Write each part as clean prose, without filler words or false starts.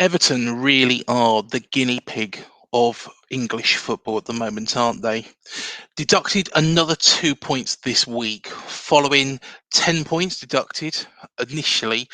Everton really are the guinea pig of English football at the moment, aren't they? Deducted another 2 points this week, following 10 points deducted initially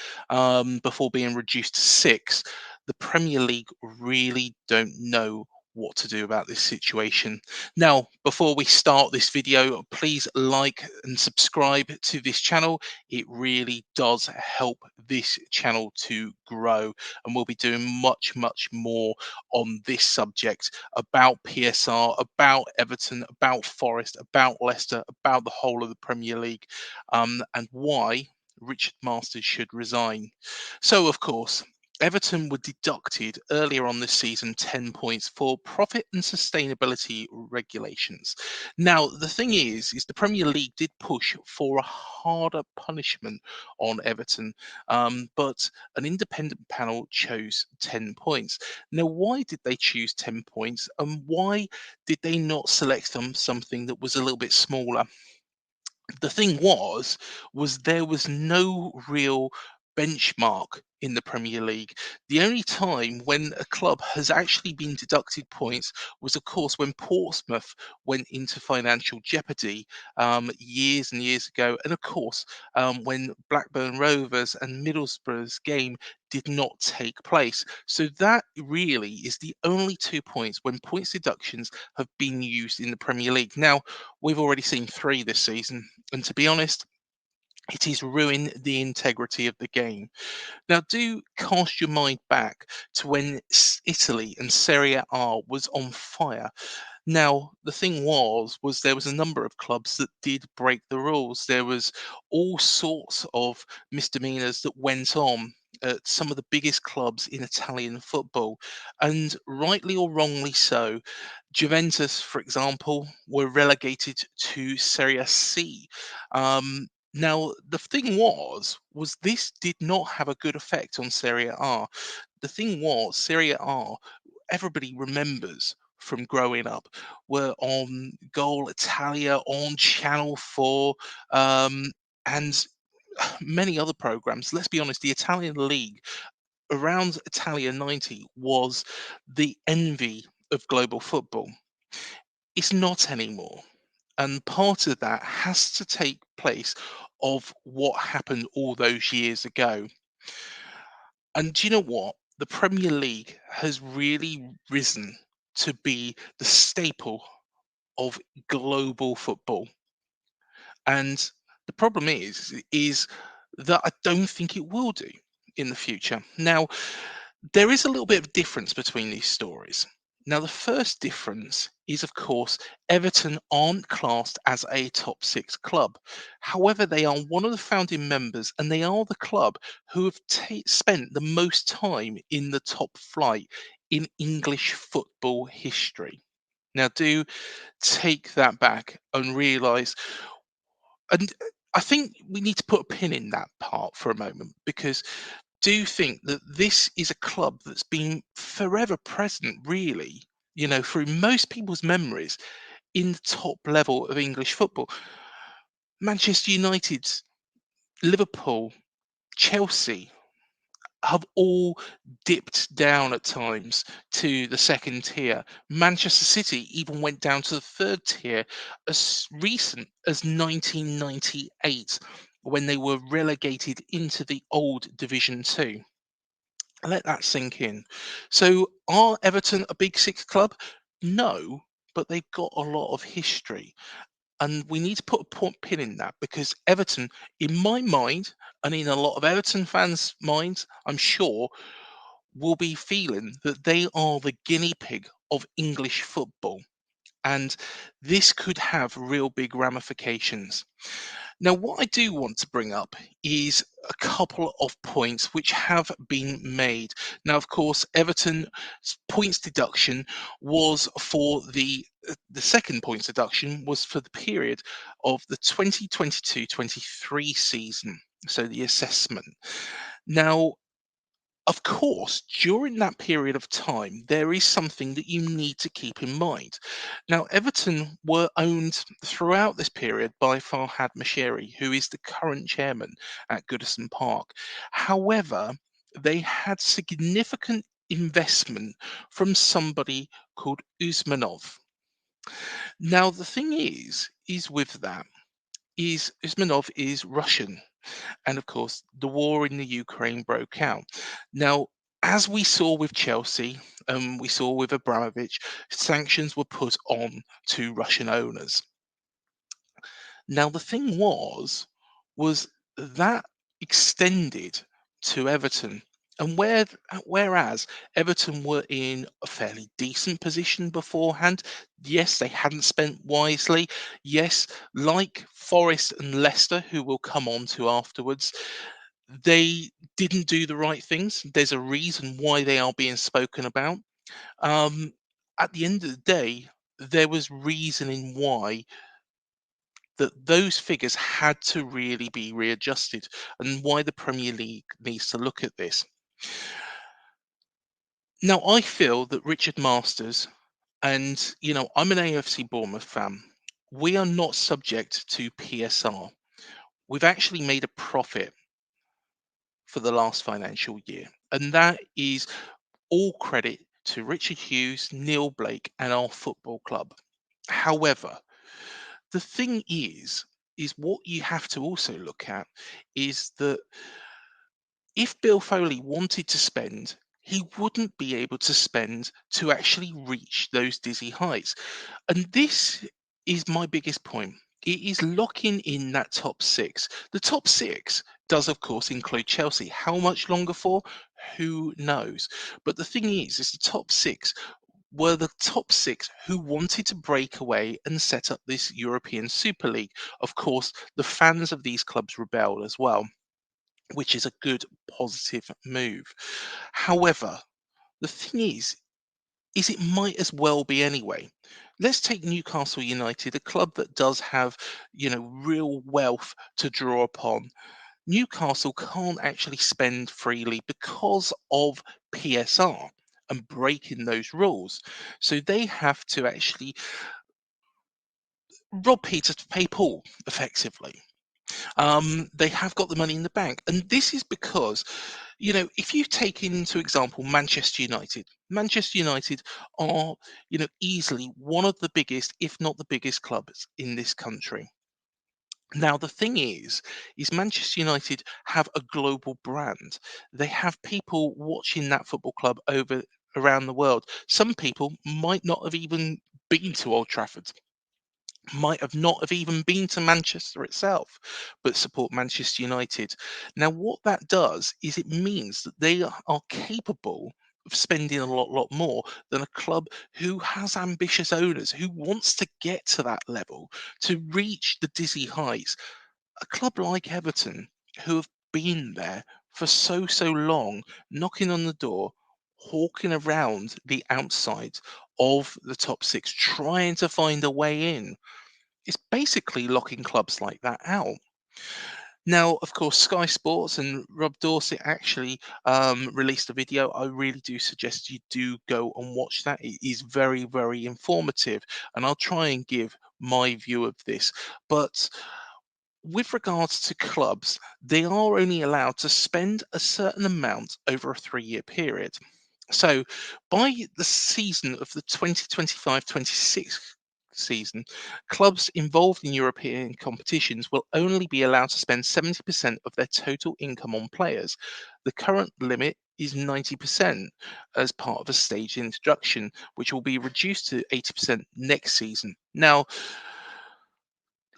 before being reduced to six. The Premier League really don't know what to do about this situation. Now, before we start this video, please like and subscribe to this channel. It really does help this channel to grow, and we'll be doing much more on this subject about PSR, about Everton, about Forest, about Leicester, about the whole of the Premier League, and why Richard Masters should resign. So, of course, Everton were deducted earlier on this season 10 points for profit and sustainability regulations. Now, the thing is the Premier League did push for a harder punishment on Everton, but an independent panel chose 10 points. Now, why did they choose 10 points, and why did they not select something that was a little bit smaller? The thing was there was no real benchmark in the Premier League. The only time when a club has actually been deducted points was, of course, when Portsmouth went into financial jeopardy years and years ago, and of course, when Blackburn Rovers and Middlesbrough's game did not take place. So that really is the only 2 points when points deductions have been used in the Premier League. Now, we've already seen three this season, and to be honest, it is ruining the integrity of the game. Now, do cast your mind back to when Italy and Serie A was on fire. Now, the thing was there was a number of clubs that did break the rules. There was all sorts of misdemeanors that went on at some of the biggest clubs in Italian football, and rightly or wrongly so. Juventus, for example, were relegated to Serie C. Now, the thing was this did not have a good effect on Serie A. The thing was, Serie A, everybody remembers from growing up, were on Goal Italia, on Channel 4, and many other programs. Let's be honest, the Italian league around Italia 90 was the envy of global football. It's not anymore. And part of that has to take place of what happened all those years ago. And do you know what? The Premier League has really risen to be the staple of global football. And the problem is that I don't think it will do in the future. Now, there is a little bit of difference between these stories. Now, the first difference is, of course, Everton aren't classed as a top six club. However, they are one of the founding members, and they are the club who have spent the most time in the top flight in English football history. Now, do take that back and realise, and I think we need to put a pin in that part for a moment, because do think that this is a club that's been forever present, really, through most people's memories in the top level of English football. Manchester United, Liverpool, Chelsea have all dipped down at times to the second tier. Manchester City even went down to the third tier as recent as 1998 when they were relegated into the old Division 2. Let that sink in. So, are Everton a big six club? No, but they've got a lot of history. And we need to put a pin in that, because Everton, in my mind, and in a lot of Everton fans' minds, I'm sure, will be feeling that they are the guinea pig of English football. And this could have real big ramifications. Now, what I do want to bring up is a couple of points which have been made. Now, of course, Everton's points deduction was for the second points deduction was for the period of the 2022-23 season, so the assessment. Now, of course, during that period of time, there is something that you need to keep in mind. Now, Everton were owned throughout this period by Farhad Moshiri, who is the current chairman at Goodison Park. However, they had significant investment from somebody called Usmanov. Now, the thing is with that, is Usmanov is Russian. And of course, the war in the Ukraine broke out. Now, as we saw with Chelsea, we saw with Abramovich, sanctions were put on to Russian owners. Now, the thing was that extended to Everton. And whereas Everton were in a fairly decent position beforehand, yes, they hadn't spent wisely. Yes, like Forest and Leicester, who we'll come on to afterwards, they didn't do the right things. There's a reason why they are being spoken about. Um, at the end of the day, there was reasoning why that those figures had to really be readjusted, and why the Premier League needs to look at this. Now, I feel that Richard Masters, and I'm an AFC Bournemouth fan, we are not subject to PSR. We've actually made a profit for the last financial year, and that is all credit to Richard Hughes, Neil Blake, and our football club. However, the thing is what you have to also look at is that if Bill Foley wanted to spend, he wouldn't be able to spend to actually reach those dizzy heights. And this is my biggest point. It is locking in that top six. The top six does, of course, include Chelsea. How much longer for? Who knows? But the thing is the top six were the top six who wanted to break away and set up this European Super League. Of course, the fans of these clubs rebelled as well, which is a good positive move. However, the thing is it might as well be anyway. Let's take Newcastle United, a club that does have, real wealth to draw upon. Newcastle can't actually spend freely because of PSR and breaking those rules. So they have to actually rob Peter to pay Paul, effectively. They have got the money in the bank. And this is because, if you take into example Manchester United are, easily one of the biggest, if not the biggest clubs in this country. Now, the thing is Manchester United have a global brand. They have people watching that football club over around the world. Some people might not have even been to Old Trafford, might have not have even been to Manchester itself, but support Manchester United. Now, what that does is it means that they are capable of spending a lot more than a club who has ambitious owners, who wants to get to that level, to reach the dizzy heights. A club like Everton, who have been there for so long, knocking on the door, hawking around the outside of the top six, trying to find a way in. It's basically locking clubs like that out. Now, of course, Sky Sports and Rob Dorsett actually released a video. I really do suggest you do go and watch that. It is very informative, and I'll try and give my view of this. But with regards to clubs, they are only allowed to spend a certain amount over a 3-year period. So by the season of the 2025-26 season, clubs involved in European competitions will only be allowed to spend 70% of their total income on players. The current limit is 90% as part of a staged introduction, which will be reduced to 80% next season. Now,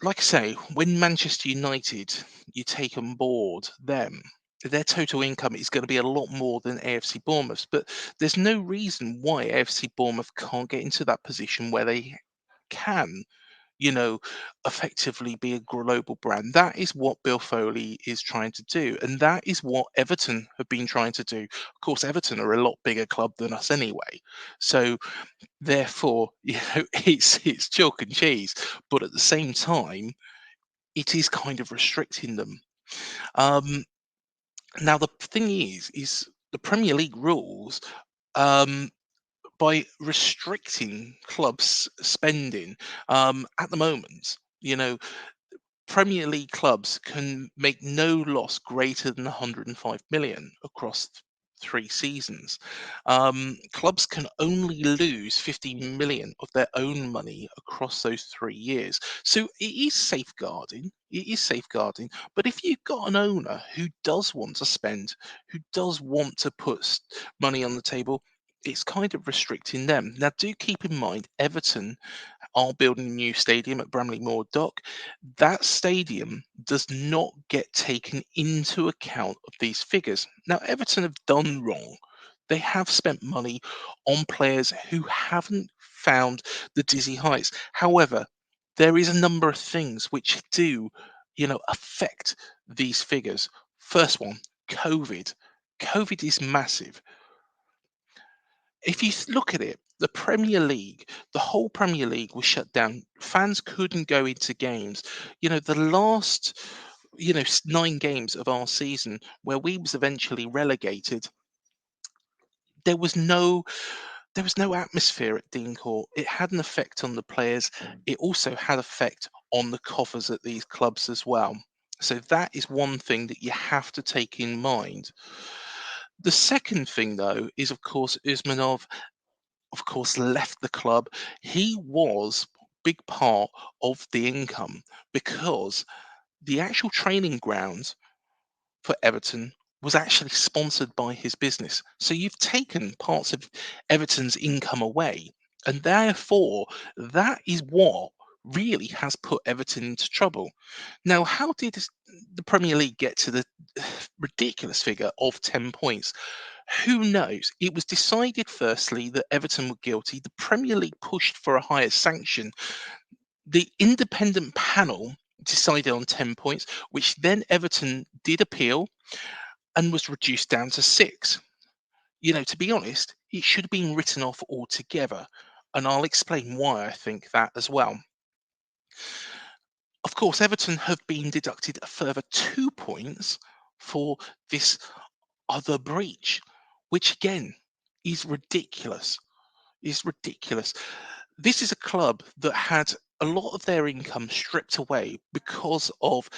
like I say, when Manchester United, you take on board them, their total income is going to be a lot more than AFC Bournemouth's. But there's no reason why AFC Bournemouth can't get into that position where they can, you know, effectively be a global brand. That is what Bill Foley is trying to do. And that is what Everton have been trying to do. Of course, Everton are a lot bigger club than us anyway. So therefore, it's chalk and cheese. But at the same time, it is kind of restricting them. Um, now the thing is the Premier League rules, um, by restricting clubs spending, at the moment, Premier League clubs can make no loss greater than 105 million across. 3 seasons. Clubs can only lose 50 million of their own money across those 3 years. So it is safeguarding. It is safeguarding. But if you've got an owner who does want to spend, who does want to put money on the table, it's kind of restricting them. Now, do keep in mind, Everton are building a new stadium at Bramley Moor Dock. That stadium does not get taken into account of these figures. Now, Everton have done wrong. They have spent money on players who haven't found the dizzy heights. However, there is a number of things which do, affect these figures. First one, COVID. COVID is massive. If you look at it, the Premier League, the whole Premier League was shut down. Fans couldn't go into games. The last, 9 games of our season where we was eventually relegated, there was no there was no atmosphere at Dean Court. It had an effect on the players. It also had effect on the coffers at these clubs as well. So that is one thing that you have to take in mind. The second thing, though, is of course Usmanov of course, left the club. He was big part of the income because the actual training ground for Everton was actually sponsored by his business. So you've taken parts of Everton's income away, and therefore that is what really has put Everton into trouble. Now, how did the Premier League get to the ridiculous figure of 10 points? Who knows? It was decided firstly that Everton were guilty. The Premier League pushed for a higher sanction. The independent panel decided on 10 points, which then Everton did appeal and was reduced down to 6. To be honest, it should have been written off altogether. And I'll explain why I think that as well. Of course, Everton have been deducted a further 2 points for this other breach, which again is ridiculous. Is ridiculous. This is a club that had a lot of their income stripped away because of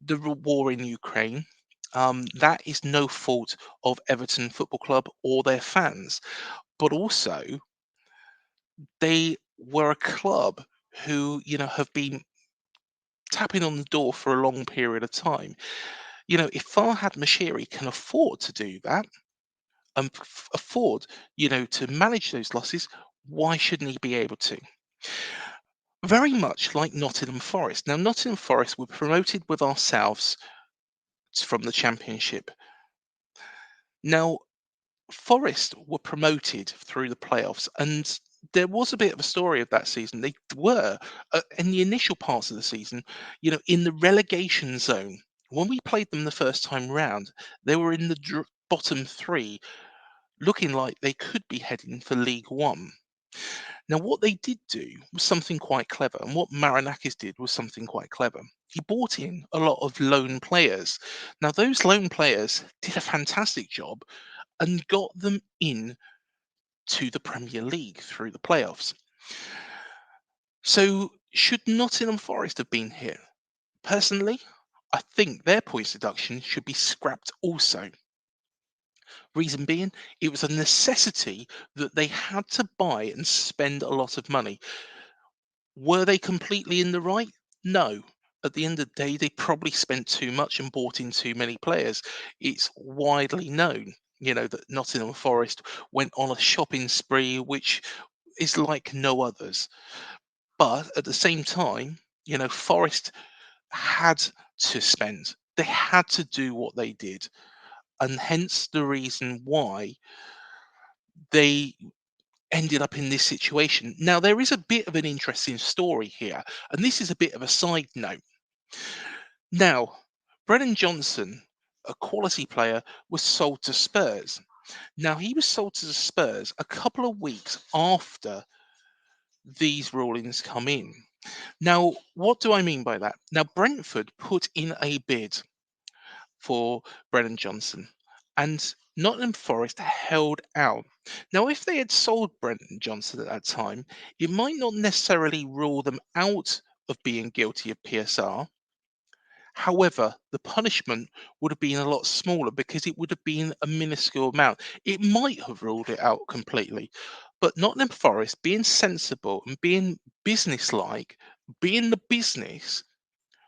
the war in Ukraine. That is no fault of Everton Football Club or their fans, but also they were a club who have been tapping on the door for a long period of time. If Farhad Mashiri can afford to do that and afford, to manage those losses, why shouldn't he be able to? Very much like Nottingham Forest. Now, Nottingham Forest were promoted with ourselves from the Championship. Now, Forest were promoted through the playoffs, and there was a bit of a story of that season. They were in the initial parts of the season, in the relegation zone. When we played them the first time round, they were in the bottom three, looking like they could be heading for League One. Now, what they did do was something quite clever, and what Marinakis did was something quite clever. He brought in a lot of loan players. Now, those loan players did a fantastic job and got them in to the Premier League through the playoffs. So, should Nottingham Forest have been here? Personally, I think their points deduction should be scrapped also. Reason being, it was a necessity that they had to buy and spend a lot of money. Were they completely in the right? No. At the end of the day, they probably spent too much and bought in too many players. It's widely known, that Nottingham Forest went on a shopping spree which is like no others. But at the same time, Forest had to spend. They had to do what they did. And hence the reason why they ended up in this situation. Now, there is a bit of an interesting story here, and this is a bit of a side note. Now, Brennan Johnson, a quality player, was sold to Spurs. Now, he was sold to the Spurs a couple of weeks after these rulings come in. Now, what do I mean by that? Now, Brentford put in a bid for Brennan Johnson, and Nottingham Forest held out. Now, if they had sold Brennan Johnson at that time, it might not necessarily rule them out of being guilty of PSR. However, the punishment would have been a lot smaller because it would have been a minuscule amount. It might have ruled it out completely, but Nottingham Forest, being sensible and being businesslike, being the business,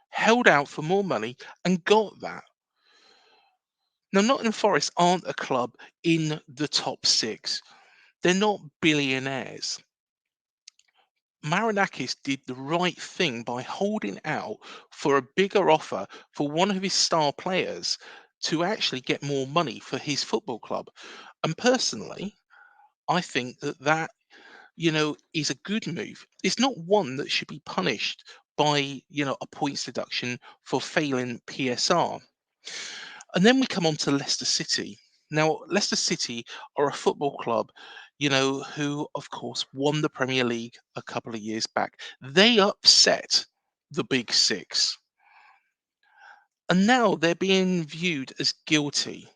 held out for more money and got that. Now, Nottingham Forest aren't a club in the top six. They're not billionaires. Marinakis did the right thing by holding out for a bigger offer for one of his star players to actually get more money for his football club. And personally, I think that is a good move. It's not one that should be punished by a points deduction for failing PSR. And then we come on to Leicester City. Now, Leicester City are a football club who, of course, won the Premier League a couple of years back. They upset the Big Six. And now they're being viewed as guilty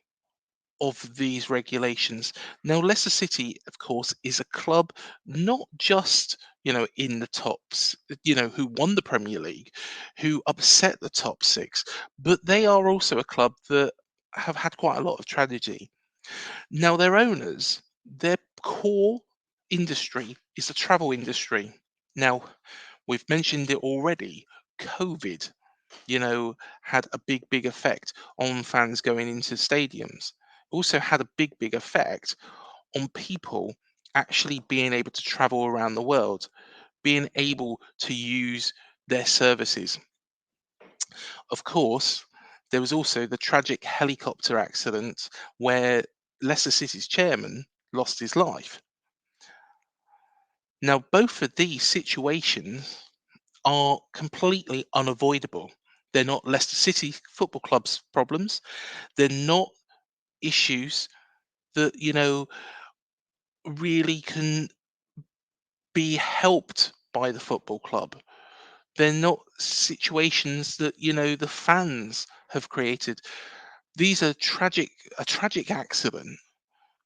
of these regulations. Now, Leicester City, of course, is a club not just in the tops who won the Premier League, who upset the top six, but they are also a club that have had quite a lot of tragedy. Now, their owners, their core industry is the travel industry. Now, we've mentioned it already. COVID had a big effect on fans going into stadiums. Also had a big effect on people actually being able to travel around the world, being able to use their services. Of course, there was also the tragic helicopter accident where Leicester City's chairman lost his life. Now, both of these situations are completely unavoidable. They're not Leicester City Football Club's problems. They're not issues that really can be helped by the football club. They're not situations that the fans have created. These are a tragic accident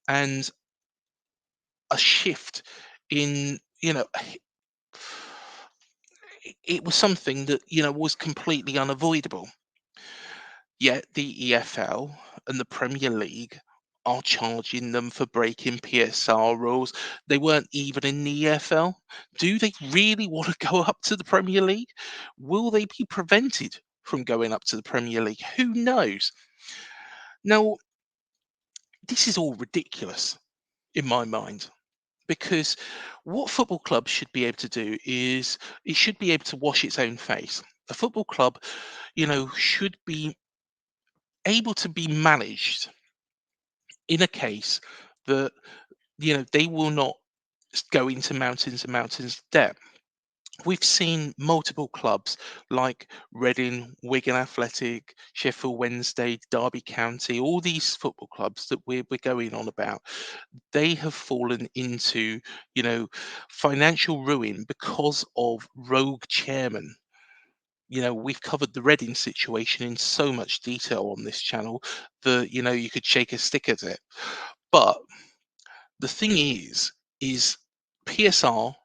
and a shift in it was something that was completely unavoidable. Yet the EFL and the Premier League are charging them for breaking PSR rules. They weren't even in the EFL. Do they really want to go up to the Premier League? Will they be prevented from going up to the Premier League? Who knows? Now, this is all ridiculous in my mind because what football clubs should be able to do is it should be able to wash its own face. A football club should be able to be managed in a case that they will not go into mountains and mountains of debt. We've seen multiple clubs like Reading, Wigan Athletic, Sheffield Wednesday, Derby County, all these football clubs that we're going on about. They have fallen into financial ruin because of rogue chairmen. We've covered the Reading situation in so much detail on this channel that you could shake a stick at it. But the thing is PSR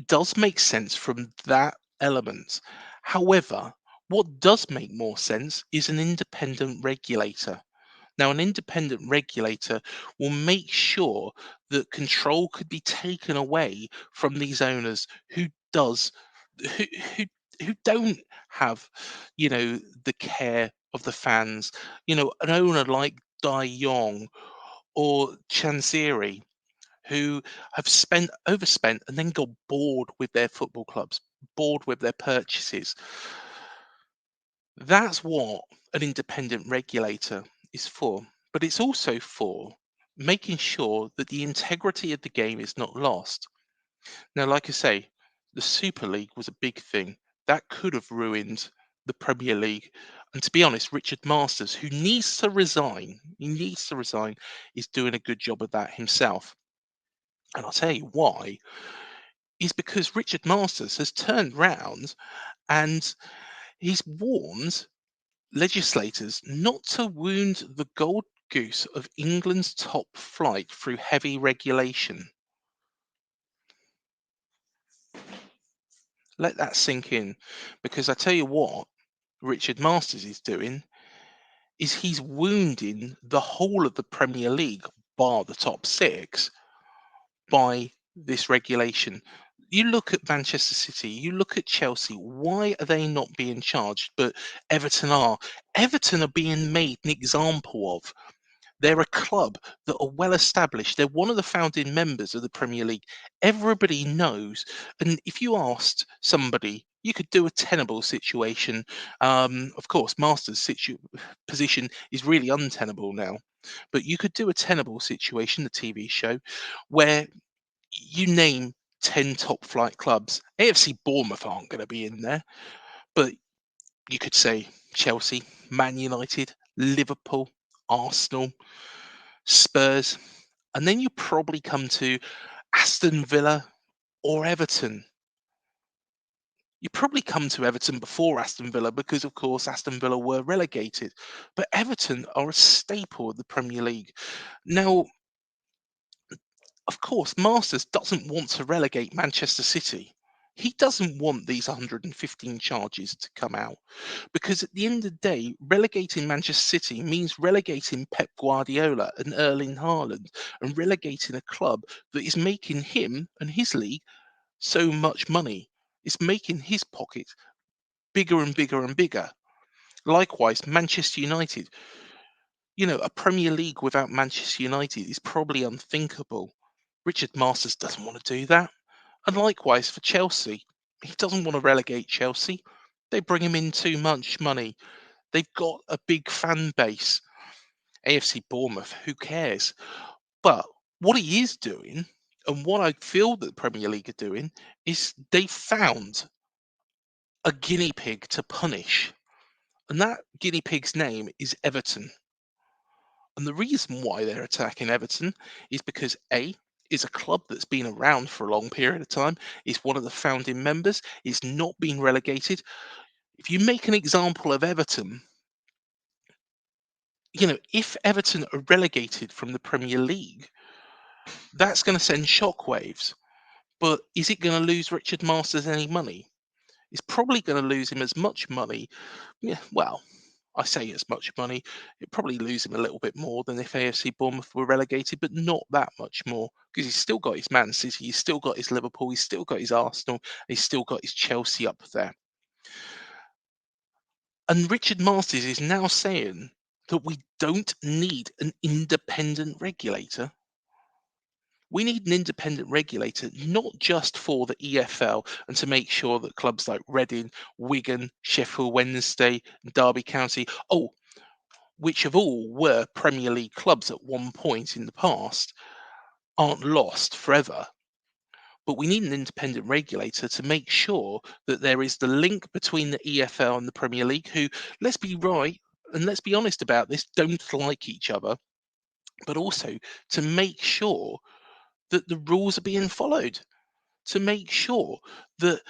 does make sense from that element. However, what does make more sense is an independent regulator. Now, an independent regulator will make sure that control could be taken away from these owners does who who who don't have the care of the fans. An owner like Dai Yong or Chansiri who have spent overspent and then got bored with their football clubs, bored with their purchases. That's what an independent regulator is for. But it's also for making sure that the integrity of the game is not lost. Now, like I say, the Super League was a big thing. That could have ruined the Premier League. And to be honest, Richard Masters, who needs to resign, is doing a good job of that himself. And I'll tell you why, is because Richard Masters has turned round and he's warned legislators not to wound the gold goose of England's top flight through heavy regulation. Let that sink in, because I tell you what, Richard Masters is doing is he's wounding the whole of the Premier League, bar the top six, by this regulation. You look at Manchester City, you look at Chelsea, why are they not being charged? But Everton are. Everton are being made an example of. They're a club that are well established. They're one of the founding members of the Premier League. Everybody knows. And if you asked somebody, you could do a tenable situation. Of course, position is really untenable now. But you could do a tenable situation, the TV show, where you name 10 top flight clubs. AFC Bournemouth aren't going to be in there, but you could say Chelsea, Man United, Liverpool, Arsenal, Spurs, and then you probably come to Aston Villa or Everton. You probably come to Everton before Aston Villa because, of course, Aston Villa were relegated. But Everton are a staple of the Premier League. Now, of course, Masters doesn't want to relegate Manchester City. He doesn't want these 115 charges to come out because at the end of the day, relegating Manchester City means relegating Pep Guardiola and Erling Haaland and relegating a club that is making him and his league so much money. It's making his pocket bigger and bigger and bigger. Likewise, Manchester United. A Premier League without Manchester United is probably unthinkable. Richard Masters doesn't want to do that. And likewise for Chelsea, he doesn't want to relegate Chelsea. They bring him in too much money. They've got a big fan base. AFC Bournemouth, who cares? But what he is doing, and what I feel that the Premier League are doing, is they found a guinea pig to punish. And that guinea pig's name is Everton. And the reason why they're attacking Everton is because A, is a club that's been around for a long period of time, is one of the founding members, is not being relegated. If you make an example of Everton, if Everton are relegated from the Premier League, that's going to send shockwaves. But is it going to lose Richard Masters any money? It's probably going to lose him as much money. Yeah, well, I say as much money. It probably lose him a little bit more than if AFC Bournemouth were relegated, but not that much more because he's still got his Man City, he's still got his Liverpool, he's still got his Arsenal, he's still got his Chelsea up there. And Richard Masters is now saying that we don't need an independent regulator. We need an independent regulator, not just for the EFL and to make sure that clubs like Reading, Wigan, Sheffield Wednesday, Derby County, which of all were Premier League clubs at one point in the past, aren't lost forever. But we need an independent regulator to make sure that there is the link between the EFL and the Premier League, who, let's be right and let's be honest about this, don't like each other, but also to make sure that the rules are being followed, to make sure that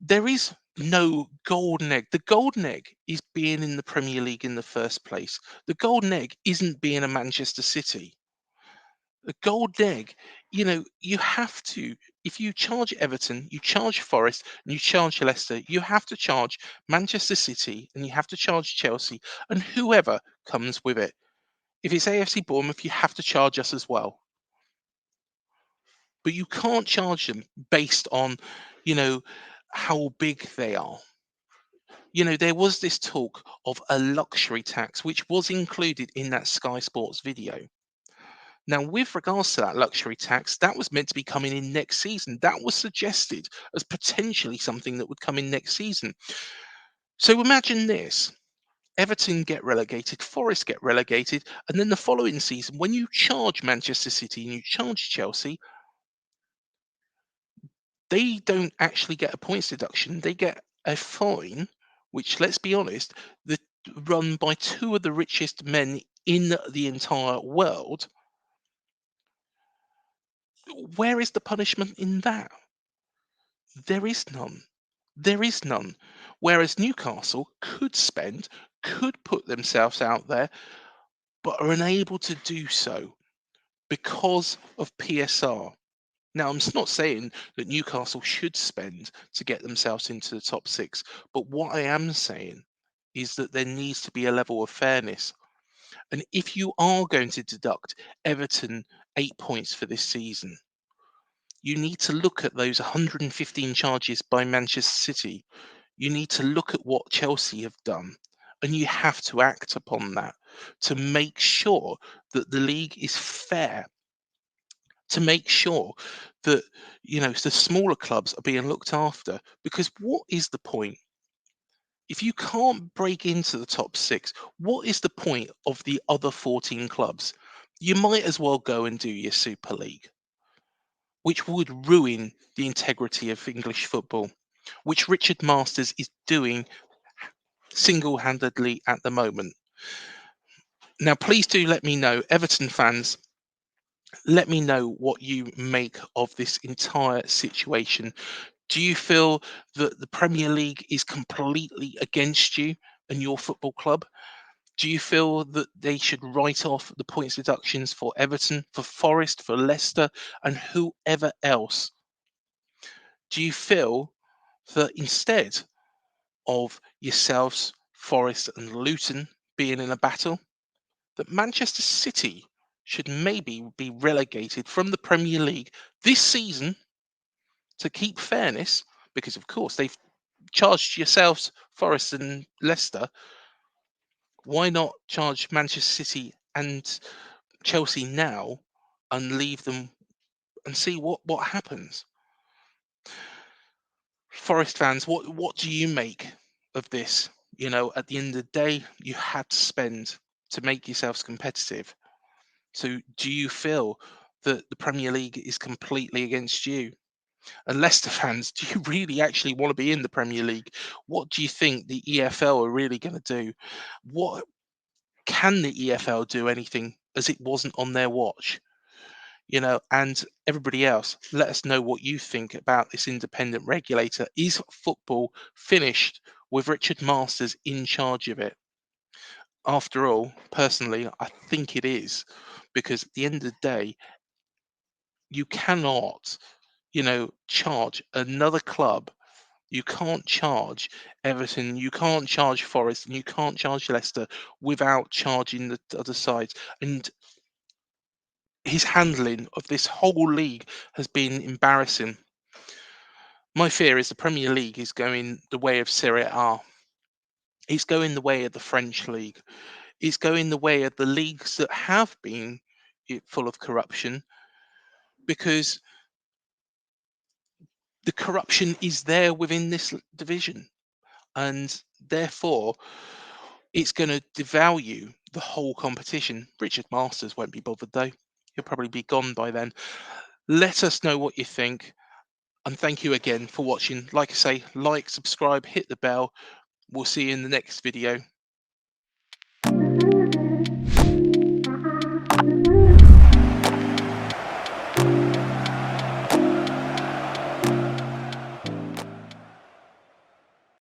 there is no golden egg. The golden egg is being in the Premier League in the first place. The golden egg isn't being a Manchester City. The golden egg, you have to, if you charge Everton, you charge Forest, and you charge Leicester, you have to charge Manchester City, and you have to charge Chelsea, and whoever comes with it. If it's AFC Bournemouth, you have to charge us as well. But you can't charge them based on, you know, how big they are. There was this talk of a luxury tax, which was included in that Sky Sports video. Now, with regards to that luxury tax, that was meant to be coming in next season. That was suggested as potentially something that would come in next season. So imagine this. Everton get relegated, Forest get relegated, and then the following season, when you charge Manchester City and you charge Chelsea, they don't actually get a points deduction. They get a fine, which, let's be honest, the run by two of the richest men in the entire world. Where is the punishment in that? There is none. There is none. Whereas Newcastle could put themselves out there, but are unable to do so because of PSR. Now, I'm not saying that Newcastle should spend to get themselves into the top six, but what I am saying is that there needs to be a level of fairness. And if you are going to deduct Everton 8 points for this season, you need to look at those 115 charges by Manchester City. You need to look at what Chelsea have done, and you have to act upon that to make sure that the league is fair, to make sure that the smaller clubs are being looked after. Because what is the point if you can't break into the top six? What is the point of the other 14 clubs? You might as well go and do your Super League, which would ruin the integrity of English football, which Richard Masters is doing single-handedly at the moment. Now, please do let me know, Everton fans, let me know what you make of this entire situation. Do you feel that the Premier League is completely against you and your football club? Do you feel that they should write off the points deductions for Everton, for Forest, for Leicester, and whoever else? Do you feel that instead of yourselves, Forest, and Luton being in a battle, that Manchester City should maybe be relegated from the Premier League this season to keep fairness? Because, of course, they've charged yourselves, Forest, and Leicester. Why not charge Manchester City and Chelsea now and leave them and see what happens? Forest fans, what do you make of this? At the end of the day, you had to spend to make yourselves competitive. So do you feel that the Premier League is completely against you? And Leicester fans, do you really actually want to be in the Premier League? What do you think the EFL are really going to do? What can the EFL do anything, as it wasn't on their watch? And everybody else, let us know what you think about this independent regulator. Is football finished with Richard Masters in charge of it? After all, personally, I think it is, because at the end of the day, you cannot, charge another club. You can't charge Everton, you can't charge Forest, and you can't charge Leicester without charging the other sides. And his handling of this whole league has been embarrassing. My fear is the Premier League is going the way of Serie A. It's going the way of the French league. It's going the way of the leagues that have been full of corruption, because the corruption is there within this division, and therefore it's going to devalue the whole competition. Richard Masters won't be bothered though. He'll probably be gone by then. Let us know what you think. And thank you again for watching. Like I say, like, subscribe, hit the bell. We'll see you in the next video.